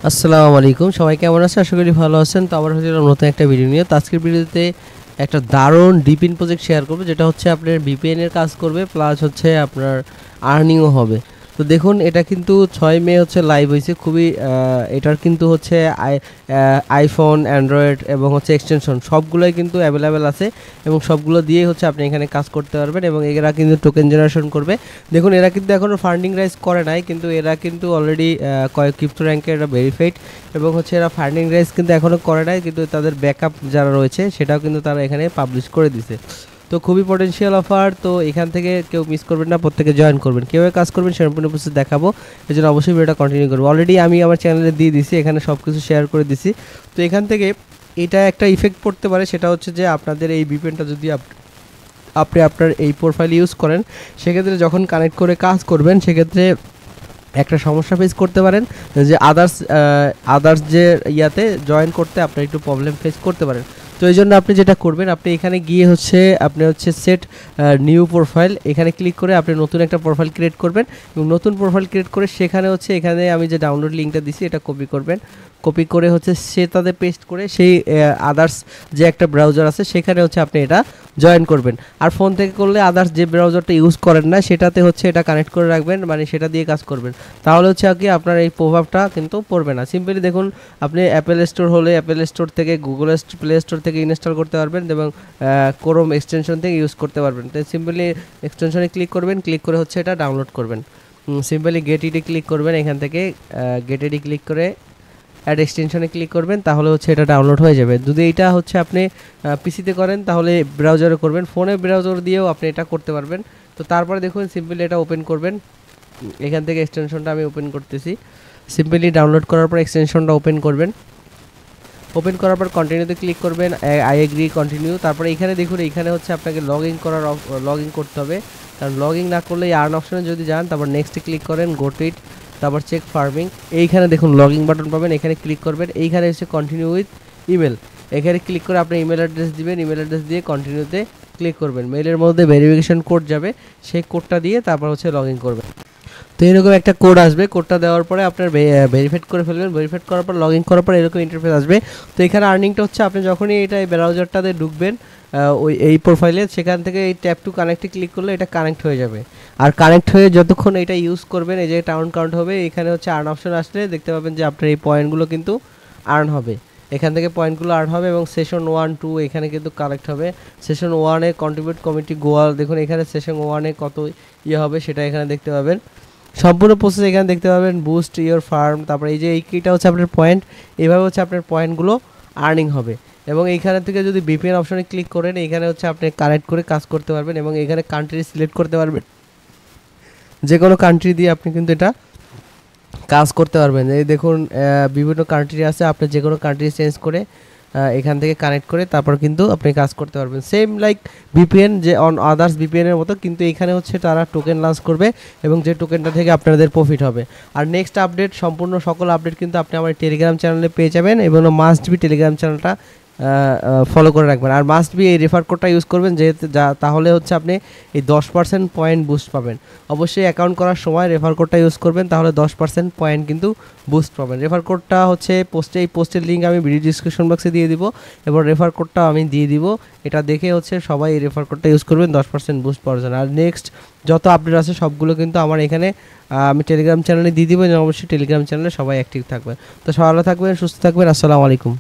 আসসালামু আলাইকুম, সবাই কেমন আছেন? আশা করি ভালো আছেন। তো আবার হচ্ছে নতুন একটা ভিডিও নিয়ে। তো আজকের ভিডিওতে একটা দারুণ ডিপিন প্রজেক্ট শেয়ার করব, যেটা হচ্ছে আপনার ভিপিএন এর কাজ করবে, প্লাস হচ্ছে আপনার আর্নিংও হবে। তো দেখুন, এটা কিন্তু 6 মে হচ্ছে লাইভ হয়েছে। খুবই এটার কিন্তু হচ্ছে আইফোন, অ্যান্ড্রয়েড এবং হচ্ছে এক্সটেনশন সবগুলোই কিন্তু অ্যাভেলেবেল আছে, এবং সবগুলো দিয়ে হচ্ছে আপনি এখানে কাজ করতে পারবেন। এবং এরা কিন্তু টোকেন জেনারেশন করবে। দেখুন, এরা কিন্তু এখনও ফান্ডিং রাইজ করে নাই, কিন্তু এরা কিন্তু অলরেডি কয়েক ক্রিপ্টো র্যাঙ্কে এরা ভেরিফাইড, এবং হচ্ছে এরা ফান্ডিং রাইজ কিন্তু এখনও করে নাই, কিন্তু তাদের ব্যাকআপ যারা রয়েছে সেটাও কিন্তু তারা এখানে পাবলিশ করে দিছে। তো খুবই পটেনশিয়াল অফার। তো এখান থেকে কেউ মিস করবেন না, প্রত্যেকে জয়েন করবেন। কীভাবে কাজ করবেন সম্পূর্ণ প্রসেস দেখাবো, এই জন্য অবশ্যই ভিডিওটা কন্টিনিউ করবো। অলরেডি আমি আমার চ্যানেলে দিয়ে দিছি, এখানে সব কিছু শেয়ার করে দিছি। তো এখান থেকে এটা একটা ইফেক্ট পড়তে পারে, সেটা হচ্ছে যে আপনাদের এই ভিপিএনটা যদি আপনি আপনার এই প্রোফাইল ইউজ করেন, সেক্ষেত্রে যখন কানেক্ট করে কাজ করবেন সেক্ষেত্রে একটা সমস্যা ফেস করতে পারেন, যে আদার্স যে ইয়াতে জয়েন করতে আপনার একটু প্রবলেম ফেস করতে পারেন। তো এই জন্য আপনি যেটা করবেন, আপনি এখানে গিয়ে আপনি সেট নিউ প্রোফাইল, এখানে ক্লিক করে আপনি নতুন একটা প্রোফাইল ক্রিয়েট করবেন, এবং নতুন প্রোফাইল ক্রিয়েট করে সেখানে এখানে আমি যে ডাউনলোড লিঙ্কটা দিছি এটা কপি করবেন। কপি করে তাদের পেস্ট করে সেই আদার্স যে একটা ব্রাউজার আছে সেখানে আপনি এটা জয়েন করবেন। আর ফোন থেকে করলে আদার্স যে ব্রাউজারটা ইউজ করেন না সেটাতে এটা কানেক্ট করে রাখবেন, মানে সেটা দিয়ে কাজ করবেন। তাহলে কি আপনার এই প্রভাবটা কিন্তু পড়বে না। সিম্পলি দেখুন, আপনি অ্যাপেল স্টোর হলে অ্যাপেল স্টোর থেকে, গুগল প্লে স্টোর থেকে ইনস্টল করতে পারবেন, এবং ক্রোম এক্সটেনশন থেকে ইউজ করতে পারবেন। তো সিম্পলি এক্সটেনশনে ক্লিক করবেন, ক্লিক করে এটা ডাউনলোড করবেন। সিম্পলি গেট ইডি ক্লিক করবেন, এখান থেকে গেট ইডি ক্লিক করে অ্যাড এক্সটেনশনে ক্লিক করবেন, তাহলে এটা ডাউনলোড হয়ে যাবে। যদি এটা আপনি পিসিতে করেন তাহলে ব্রাউজারে করবেন, ফোনে ব্রাউজার দিয়েও আপনি এটা করতে পারবেন। তো তারপরে দেখুন, সিম্পলি এটা ওপেন করবেন। এখান থেকে এক্সটেনশনটা আমি ওপেন করতেছি। সিম্পলি ডাউনলোড করার পর এক্সটেনশনটা ওপেন করবেন। ওপেন করার পর কন্টিনিউতে ক্লিক করবেন, আই এগ্রি, কন্টিনিউ। তারপরে এখানে দেখুন, এখানে আপনাকে লগ ইন করতে হবে, কারণ লগ ইন না করলে আর্ন অপশনে যদি যান, তারপর নেক্সটে ক্লিক করেন, গো টু ইট, তারপর চেক ফার্মিং। এইখানে দেখুন লগ ইন বাটন পাবেন, এখানে ক্লিক করবেন। এইখানে কন্টিনিউ উইথ ইমেল, এখানে ক্লিক করে আপনি ইমেল অ্যাড্রেস দিবেন, ইমেল অ্যাড্রেস দিয়ে কন্টিনিউতে ক্লিক করবেন। মেলের মধ্যে ভেরিফিকেশন কোড যাবে, সেই কোডটা দিয়ে তারপর লগ ইন করবেন। তো এরকম একটা কোড আসবে, কোডটা দেওয়ার পরে আপনার ভেরিফাইড করে ফেলবেন। ভেরিফাইড করার পর লগ ইন করার পর এরকম ইন্টারফেস আসবে। তো এখানে আর্নিংটা আপনি যখনই এই ব্রাউজারটাতে ঢুকবেন, এই প্রোফাইলে, সেখান থেকে এই ট্যাপ টু কানেক্টে ক্লিক করলে এটা কানেক্ট হয়ে যাবে। আর কানেক্ট হয়ে যতক্ষণ এটা ইউজ করবেন, এই যে কাউন্ট হবে, এখানে আর্ন অপশন আসলে দেখতে পাবেন যে আপনার এই পয়েন্টগুলো কিন্তু আর্ন হবে। এখান থেকে পয়েন্টগুলো আর্ন হবে, এবং সেশন 1, 2 এখানে কিন্তু কালেক্ট হবে। সেশন 1-এ কন্ট্রিবিউট কমিটি গোয়াল, দেখুন এখানে সেশন 1-এ কত হবে সেটা এখানে দেখতে পাবেন। সম্পূর্ণ প্রসেস এখানে দেখতে পাবেন, বুস্ট ইওর ফার্ম। তারপরে এই যে এইটা আপনার পয়েন্ট, এইভাবে আপনার পয়েন্টগুলো আর্নিং হবে। এবং এইখানে থেকে যদি ভিপিএন অপশনে ক্লিক করেন, এখানে আপনি কানেক্ট করে কাজ করতে পারবেন, এবং এখানে কান্ট্রি সিলেক্ট করতে পারবেন। যে কোনো কান্ট্রি দিয়ে আপনি কিন্তু এটা কাজ করতে পারবেন। এই দেখুন, বিভিন্ন কান্ট্রি আছে, আপনি যে কোনো কান্ট্রি চেঞ্জ করে এখান থেকে কানেক্ট করে তারপর কিন্তু আপনি কাজ করতে পারবেন। সেম লাইক ভিপিএন, যে অন আদার্স ভিপিএনের মতো, কিন্তু এখানে তারা টোকেন লঞ্চ করবে, এবং যে টোকেনটা থেকে আপনাদের প্রফিট হবে। আর নেক্সট আপডেট, সম্পূর্ণ সকল আপডেট কিন্তু আপনি আমার টেলিগ্রাম চ্যানেলে পেয়ে যাবেন, এবং মাস্ট বি টেলিগ্রাম চ্যানেলটা ফলো করে রাখবেন। আর মাস্ট বি এই রেফার কোডটা ইউজ করবেন, যেহেতু তাহলে আপনি এই 10% পয়েন্ট বুস্ট পাবেন। অবশ্যই অ্যাকাউন্ট করার সময় রেফার কোডটা ইউজ করবেন, তাহলে 10% পয়েন্ট কিন্তু বুস্ট পাবেন। রেফার কোডটা এই পোস্টের লিঙ্ক আমি ভিডিও ডিসক্রিপশন বক্সে দিয়ে দিব, এবং রেফার কোডটা আমি দিয়ে দিব। এটা দেখে সবাই এই রেফার কোডটা ইউজ করবেন 10% বুস্ট পাওয়ার জন্য। আর নেক্সট যত আপডেট আছে সবগুলো কিন্তু আমার এখানে আমি টেলিগ্রাম চ্যানেলে দিয়ে দিব, এবং অবশ্যই টেলিগ্রাম চ্যানেলে সবাই অ্যাক্টিভ থাকবেন। তো সবাই ভালো থাকবেন, সুস্থ থাকবেন। আসসালামু আলাইকুম।